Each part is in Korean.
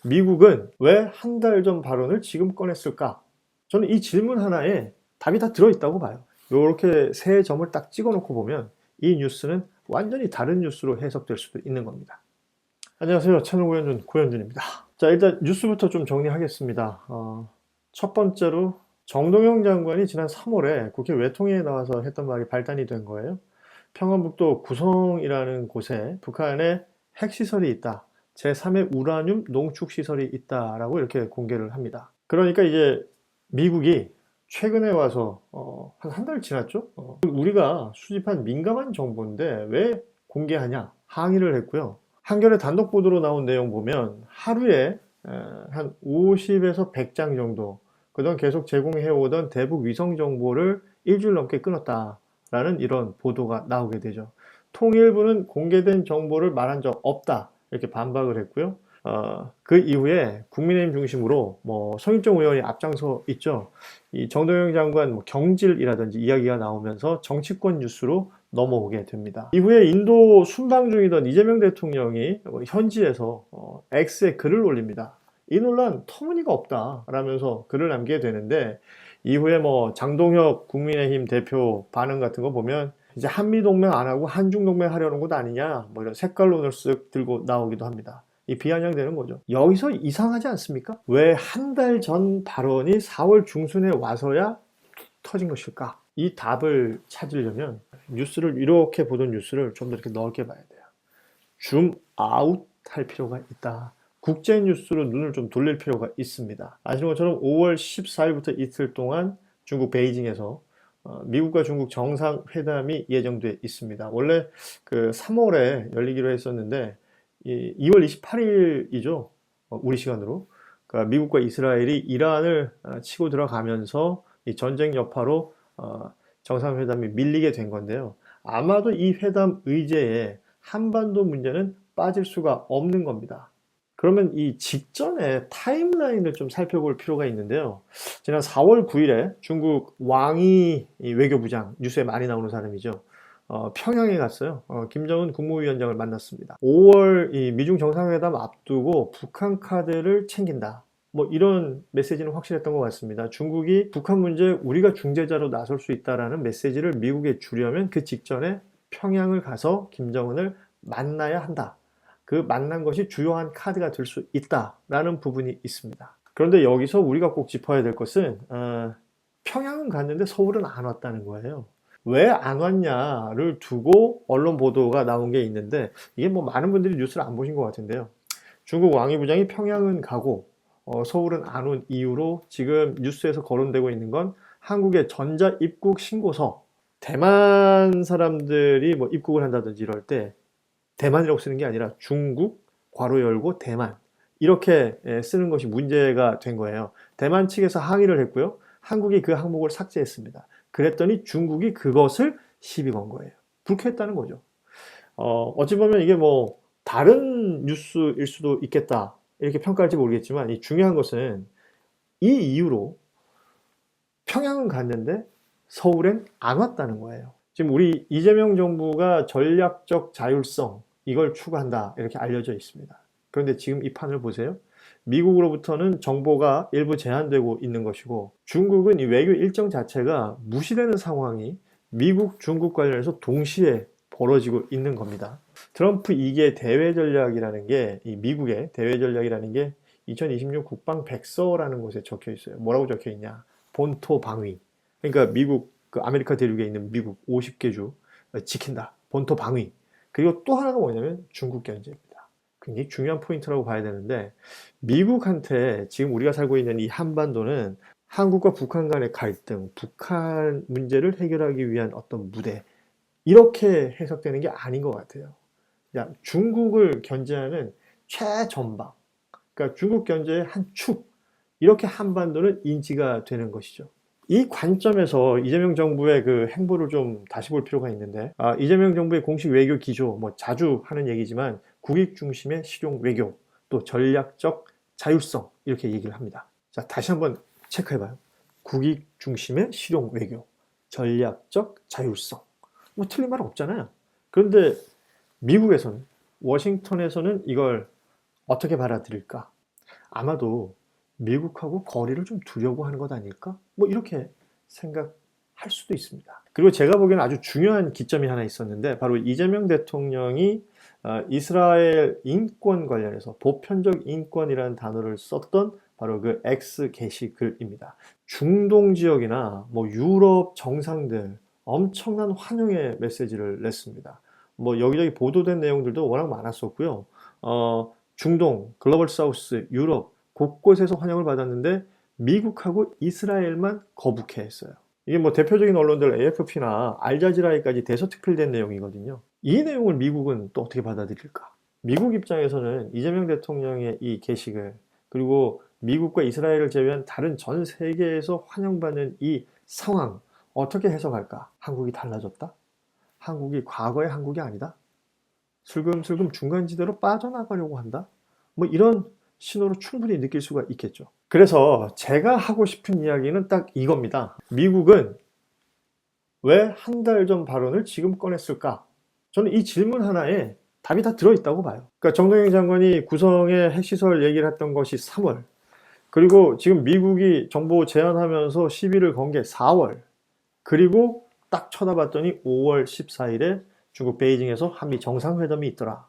미국은 왜 한 달 전 발언을 지금 꺼냈을까? 저는 이 질문 하나에 답이 다 들어있다고 봐요. 이렇게 세 점을 딱 찍어 놓고 보면 이 뉴스는 완전히 다른 뉴스로 해석될 수도 있는 겁니다. 안녕하세요. 채널 고현준입니다. 자, 일단 뉴스부터 좀 정리하겠습니다. 첫 번째로 정동영 장관이 지난 3월에 국회 외통위에 나와서 했던 말이 발단이 된 거예요. 평안북도 구성이라는 곳에 북한의 핵시설이 있다. 제3의 우라늄 농축시설이 있다라고 이렇게 공개를 합니다. 그러니까 이제 미국이 최근에 와서 한 달 지났죠? 우리가 수집한 민감한 정보인데 왜 공개하냐 항의를 했고요. 한겨레 단독 보도로 나온 내용 보면 하루에 한 50에서 100장 정도 그동안 계속 제공해 오던 대북 위성 정보를 일주일 넘게 끊었다라는 이런 보도가 나오게 되죠. 통일부는 공개된 정보를 말한 적 없다 이렇게 반박을 했고요. 그 이후에 국민의힘 중심으로 송일정 의원이 앞장서 있죠. 이 정동영 장관 경질이라든지 이야기가 나오면서 정치권 뉴스로 넘어오게 됩니다. 이후에 인도 순방 중이던 이재명 대통령이 현지에서 X에 글을 올립니다. 이 논란 터무니가 없다 라면서 글을 남기게 되는데 이후에 장동혁 국민의힘 대표 반응 같은 거 보면 이제 한미동맹 안 하고 한중동맹 하려는 것 아니냐 이런 색깔론을 쓱 들고 나오기도 합니다. 이 비아냥되는 거죠. 여기서 이상하지 않습니까? 왜 한 달 전 발언이 4월 중순에 와서야 터진 것일까? 이 답을 찾으려면 뉴스를 이렇게 보던 뉴스를 좀 더 이렇게 넓게 봐야 돼요. 줌 아웃 할 필요가 있다. 국제 뉴스로 눈을 좀 돌릴 필요가 있습니다. 아시는 것처럼 5월 14일부터 이틀 동안 중국 베이징에서 미국과 중국 정상회담이 예정돼 있습니다. 원래 그 3월에 열리기로 했었는데 2월 28일이죠. 우리 시간으로. 그러니까 미국과 이스라엘이 이란을 치고 들어가면서 이 전쟁 여파로 정상회담이 밀리게 된 건데요. 아마도 이 회담 의제에 한반도 문제는 빠질 수가 없는 겁니다. 그러면 이 직전에 타임라인을 좀 살펴볼 필요가 있는데요. 지난 4월 9일에 중국 왕이 외교부장, 뉴스에 많이 나오는 사람이죠. 평양에 갔어요. 김정은 국무위원장을 만났습니다. 5월 이 미중 정상회담 앞두고 북한 카드를 챙긴다. 이런 메시지는 확실했던 것 같습니다. 중국이 북한 문제 우리가 중재자로 나설 수 있다라는 메시지를 미국에 주려면 그 직전에 평양을 가서 김정은을 만나야 한다. 그 만난 것이 주요한 카드가 될 수 있다라는 부분이 있습니다. 그런데 여기서 우리가 꼭 짚어야 될 것은 평양은 갔는데 서울은 안 왔다는 거예요. 왜 안 왔냐를 두고 언론 보도가 나온 게 있는데 이게 많은 분들이 뉴스를 안 보신 것 같은데요. 중국 왕위부장이 평양은 가고 서울은 안 온 이유로 지금 뉴스에서 거론되고 있는 건 한국의 전자 입국 신고서, 대만 사람들이 입국을 한다든지 이럴 때 대만이라고 쓰는 게 아니라 중국 괄호 열고 대만 이렇게 쓰는 것이 문제가 된 거예요. 대만 측에서 항의를 했고요. 한국이 그 항목을 삭제했습니다. 그랬더니 중국이 그것을 시비 건 거예요. 불쾌했다는 거죠. 어찌 보면 이게 다른 뉴스일 수도 있겠다 이렇게 평가할지 모르겠지만 이 중요한 것은 이 이유로 평양은 갔는데 서울엔 안 왔다는 거예요. 지금 우리 이재명 정부가 전략적 자율성 이걸 추구한다 이렇게 알려져 있습니다. 그런데 지금 이 판을 보세요. 미국으로부터는 정보가 일부 제한되고 있는 것이고 중국은 이 외교 일정 자체가 무시되는 상황이 미국, 중국 관련해서 동시에 벌어지고 있는 겁니다. 트럼프 2개 대외 전략이라는 게 이 미국의 대외 전략이라는 게 2026 국방 백서라는 곳에 적혀 있어요. 뭐라고 적혀 있냐? 본토 방위. 그러니까 미국 그 아메리카 대륙에 있는 미국 50개 주 지킨다. 본토 방위. 그리고 또 하나가 뭐냐면 중국 견제입니다. 굉장히 중요한 포인트라고 봐야 되는데 미국한테 지금 우리가 살고 있는 이 한반도는 한국과 북한 간의 갈등, 북한 문제를 해결하기 위한 어떤 무대 이렇게 해석되는 게 아닌 것 같아요. 중국을 견제하는 최전방, 그러니까 중국 견제의 한 축, 이렇게 한반도는 인지가 되는 것이죠. 이 관점에서 이재명 정부의 그 행보를 좀 다시 볼 필요가 있는데 이재명 정부의 공식 외교 기조 자주 하는 얘기지만 국익 중심의 실용 외교 또 전략적 자율성 이렇게 얘기를 합니다. 자, 다시 한번 체크해봐요. 국익 중심의 실용 외교 전략적 자율성 틀린 말 없잖아요. 그런데 미국에서는 워싱턴에서는 이걸 어떻게 받아들일까? 아마도 미국하고 거리를 좀 두려고 하는 것 아닐까? 뭐 이렇게 생각할 수도 있습니다. 그리고 제가 보기에는 아주 중요한 기점이 하나 있었는데 바로 이재명 대통령이 이스라엘 인권 관련해서 보편적 인권이라는 단어를 썼던 바로 그 X 게시글입니다. 중동 지역이나 뭐 유럽 정상들 엄청난 환영의 메시지를 냈습니다. 뭐 여기저기 보도된 내용들도 워낙 많았었고요. 중동, 글로벌 사우스, 유럽 곳곳에서 환영을 받았는데 미국하고 이스라엘만 거북해 했어요. 이게 뭐 대표적인 언론들 AFP나 알자지라에까지 대서특필된 내용이거든요. 이 내용을 미국은 또 어떻게 받아들일까? 미국 입장에서는 이재명 대통령의 이 게시글, 그리고 미국과 이스라엘을 제외한 다른 전 세계에서 환영받는 이 상황, 어떻게 해석할까? 한국이 달라졌다? 한국이 과거의 한국이 아니다? 슬금슬금 중간지대로 빠져나가려고 한다? 뭐 이런 신호로 충분히 느낄 수가 있겠죠. 그래서 제가 하고 싶은 이야기는 딱 이겁니다. 미국은 왜 한 달 전 발언을 지금 꺼냈을까? 저는 이 질문 하나에 답이 다 들어있다고 봐요. 그러니까 정동영 장관이 구성의 핵시설 얘기를 했던 것이 3월, 그리고 지금 미국이 정보 제안하면서 시비를 건 게 4월, 그리고 딱 쳐다봤더니 5월 14일에 중국 베이징에서 한미 정상회담이 있더라.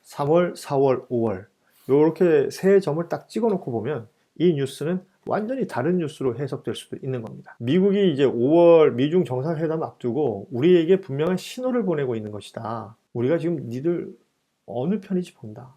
3월, 4월, 5월 이렇게 세 점을 딱 찍어놓고 보면 이 뉴스는 완전히 다른 뉴스로 해석될 수도 있는 겁니다. 미국이 이제 5월 미중 정상회담 앞두고 우리에게 분명한 신호를 보내고 있는 것이다. 우리가 지금 니들 어느 편인지 본다.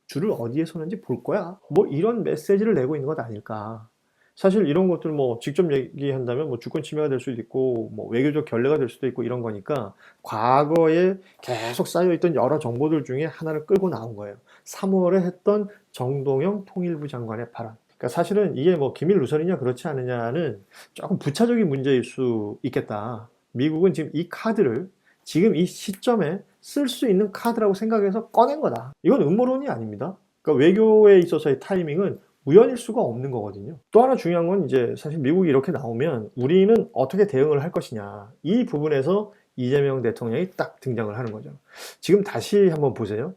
줄을 어디에 서는지 볼 거야. 뭐 이런 메시지를 내고 있는 것 아닐까. 사실 이런 것들 뭐 직접 얘기한다면 뭐 주권 침해가 될 수도 있고 뭐 외교적 결례가 될 수도 있고 이런 거니까 과거에 계속 쌓여있던 여러 정보들 중에 하나를 끌고 나온 거예요. 3월에 했던 정동영 통일부 장관의 발언. 그러니까 사실은 이게 뭐 기밀 누설이냐 그렇지 않느냐는 조금 부차적인 문제일 수 있겠다. 미국은 지금 이 카드를 지금 이 시점에 쓸 수 있는 카드라고 생각해서 꺼낸 거다. 이건 음모론이 아닙니다. 그러니까 외교에 있어서의 타이밍은 우연일 수가 없는 거거든요. 또 하나 중요한 건 이제 사실 미국이 이렇게 나오면 우리는 어떻게 대응을 할 것이냐. 이 부분에서 이재명 대통령이 딱 등장을 하는 거죠. 지금 다시 한번 보세요.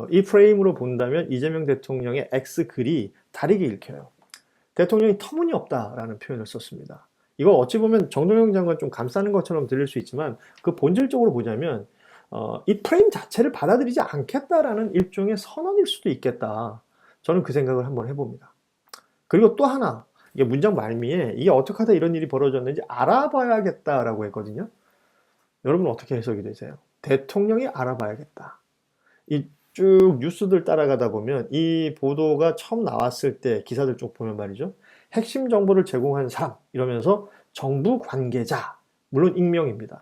이 프레임으로 본다면 이재명 대통령의 X 글이 다르게 읽혀요. 대통령이 터무니없다라는 표현을 썼습니다. 이거 어찌 보면 정동영 장관 좀 감싸는 것처럼 들릴 수 있지만 그 본질적으로 보자면 이 프레임 자체를 받아들이지 않겠다라는 일종의 선언일 수도 있겠다. 저는 그 생각을 한번 해봅니다. 그리고 또 하나, 이게 문장 말미에 이게 어떻게 하다 이런 일이 벌어졌는지 알아봐야겠다라고 했거든요. 여러분 어떻게 해석이 되세요? 대통령이 알아봐야겠다. 이 쭉 뉴스들 따라가다 보면 이 보도가 처음 나왔을 때 기사들 쭉 보면 말이죠. 핵심 정보를 제공한 사람 이러면서 정부 관계자, 물론 익명입니다.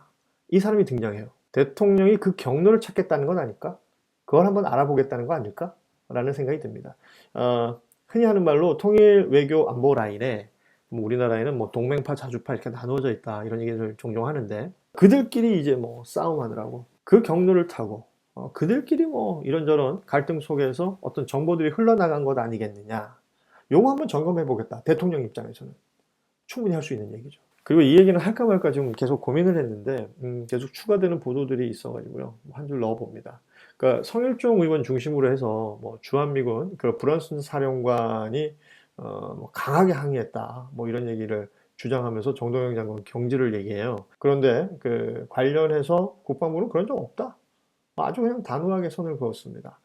이 사람이 등장해요. 대통령이 그 경로를 찾겠다는 건 아닐까? 그걸 한번 알아보겠다는 거 아닐까? 라는 생각이 듭니다. 흔히 하는 말로 통일 외교 안보 라인에 뭐 우리나라에는 뭐 동맹파 자주파 이렇게 나누어져 있다 이런 얘기를 종종 하는데 그들끼리 이제 뭐 싸움하느라고 그 경로를 타고 그들끼리 뭐 이런저런 갈등 속에서 어떤 정보들이 흘러나간 것 아니겠느냐. 요거 한번 점검해 보겠다. 대통령 입장에서는 충분히 할 수 있는 얘기죠. 그리고 이 얘기는 할까 말까 지금 계속 고민을 했는데 계속 추가되는 보도들이 있어가지고요. 한 줄 넣어봅니다. 그러니까 성일종 의원 중심으로 해서 뭐 주한미군 그 브런슨 사령관이 뭐 강하게 항의했다. 뭐 이런 얘기를 주장하면서 정동영 장관 경질을 얘기해요. 그런데 그 관련해서 국방부는 그런 적 없다. 아주 그냥 단호하게 선을 그었습니다.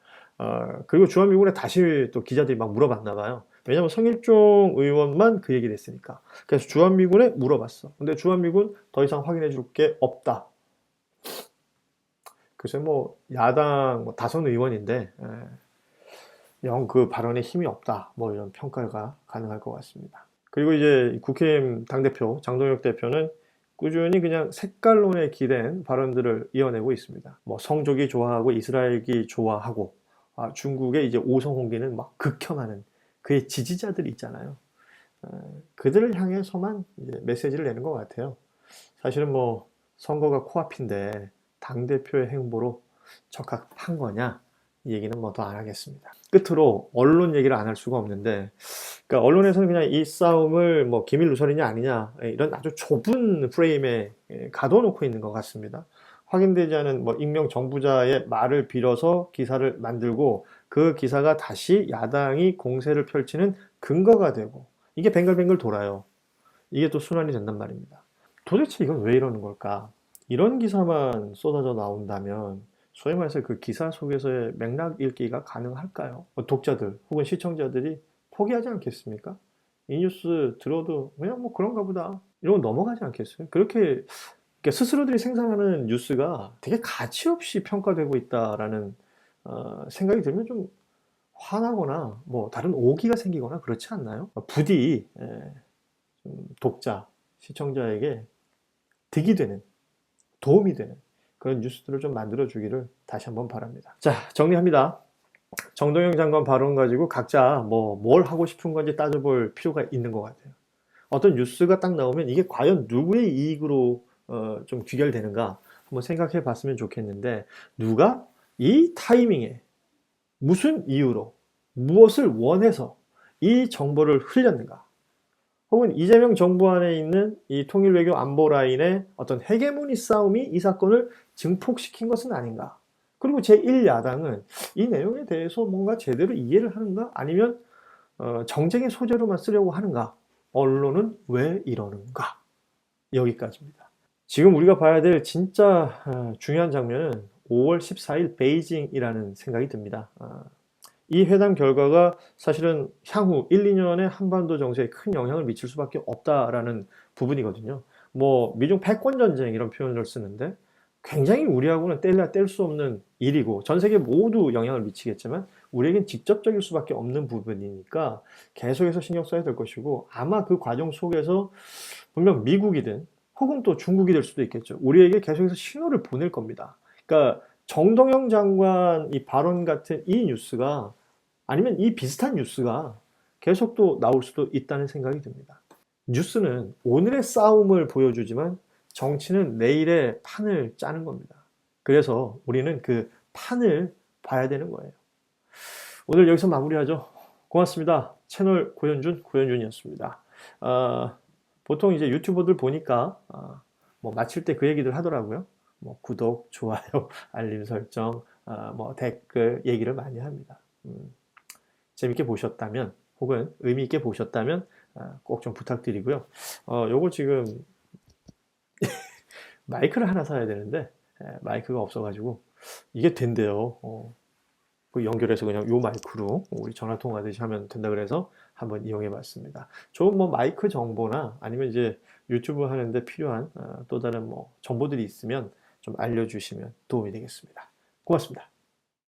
그리고 주한미군에 다시 또 기자들이 막 물어봤나 봐요. 왜냐면 성일종 의원만 그 얘기를 했으니까. 그래서 주한미군에 물어봤어. 근데 주한미군 더 이상 확인해 줄 게 없다. 글쎄 뭐 야당 뭐 다선 의원인데 영 그 발언에 힘이 없다. 뭐 이런 평가가 가능할 것 같습니다. 그리고 이제 국힘 당대표 장동혁 대표는 꾸준히 그냥 색깔론에 기댄 발언들을 이어내고 있습니다. 뭐 성족이 좋아하고 이스라엘이 좋아하고 중국의 이제 오성홍기는 막 극혐하는 그의 지지자들이 있잖아요. 그들을 향해서만 이제 메시지를 내는 것 같아요. 사실은 뭐 선거가 코앞인데 당대표의 행보로 적합한 거냐? 이 얘기는 뭐 더 안 하겠습니다. 끝으로 언론 얘기를 안 할 수가 없는데, 그러니까 언론에서는 그냥 이 싸움을 뭐 기밀 누설이냐 아니냐 이런 아주 좁은 프레임에 가둬놓고 있는 것 같습니다. 확인되지 않은 뭐 익명 정부자의 말을 빌어서 기사를 만들고 그 기사가 다시 야당이 공세를 펼치는 근거가 되고 이게 뱅글뱅글 돌아요. 이게 또 순환이 된단 말입니다. 도대체 이건 왜 이러는 걸까? 이런 기사만 쏟아져 나온다면 소위 말해서 그 기사 속에서의 맥락 읽기가 가능할까요? 독자들 혹은 시청자들이 포기하지 않겠습니까? 이 뉴스 들어도 그냥 뭐 그런가 보다 이러고 넘어가지 않겠어요? 그렇게 스스로들이 생산하는 뉴스가 되게 가치 없이 평가되고 있다라는 생각이 들면 좀 화나거나 뭐 다른 오기가 생기거나 그렇지 않나요? 부디 좀 독자, 시청자에게 득이 되는, 도움이 되는 그런 뉴스들을 좀 만들어 주기를 다시 한번 바랍니다. 자, 정리합니다. 정동영 장관 발언 가지고 각자 뭘 하고 싶은 건지 따져볼 필요가 있는 것 같아요. 어떤 뉴스가 딱 나오면 이게 과연 누구의 이익으로 좀 귀결되는가 한번 생각해 봤으면 좋겠는데, 누가 이 타이밍에 무슨 이유로 무엇을 원해서 이 정보를 흘렸는가, 혹은 이재명 정부 안에 있는 이 통일외교 안보 라인의 어떤 헤게모니 싸움이 이 사건을 증폭시킨 것은 아닌가. 그리고 제1야당은 이 내용에 대해서 뭔가 제대로 이해를 하는가, 아니면 정쟁의 소재로만 쓰려고 하는가, 언론은 왜 이러는가, 여기까지입니다. 지금 우리가 봐야 될 진짜 중요한 장면은 5월 14일 베이징이라는 생각이 듭니다. 이 회담 결과가 사실은 향후 1, 2년의 한반도 정세에 큰 영향을 미칠 수밖에 없다라는 부분이거든요. 뭐 미중 패권 전쟁 이런 표현을 쓰는데 굉장히 우리하고는 뗄래야 뗄 수 없는 일이고 전 세계 모두 영향을 미치겠지만 우리에겐 직접적일 수밖에 없는 부분이니까 계속해서 신경 써야 될 것이고, 아마 그 과정 속에서 분명 미국이든 혹은 또 중국이 될 수도 있겠죠. 우리에게 계속해서 신호를 보낼 겁니다. 그러니까 정동영 장관 이 발언 같은 이 뉴스가, 아니면 이 비슷한 뉴스가 계속 또 나올 수도 있다는 생각이 듭니다. 뉴스는 오늘의 싸움을 보여주지만 정치는 내일의 판을 짜는 겁니다. 그래서 우리는 그 판을 봐야 되는 거예요. 오늘 여기서 마무리하죠. 고맙습니다. 채널 고현준이었습니다. 보통 이제 유튜버들 보니까 뭐 마칠 때 그 얘기들 하더라고요. 뭐 구독, 좋아요, 알림 설정, 뭐 댓글 얘기를 많이 합니다. 재밌게 보셨다면 혹은 의미 있게 보셨다면 꼭 좀 부탁드리고요. 요거 지금 마이크를 하나 사야 되는데 마이크가 없어가지고 이게 된대요. 그 연결해서 그냥 요 마이크로 우리 전화 통화하듯이 하면 된다 그래서 한번 이용해 봤습니다. 좋은 뭐 마이크 정보나 아니면 이제 유튜브 하는데 필요한 또 다른 뭐 정보들이 있으면 좀 알려주시면 도움이 되겠습니다. 고맙습니다.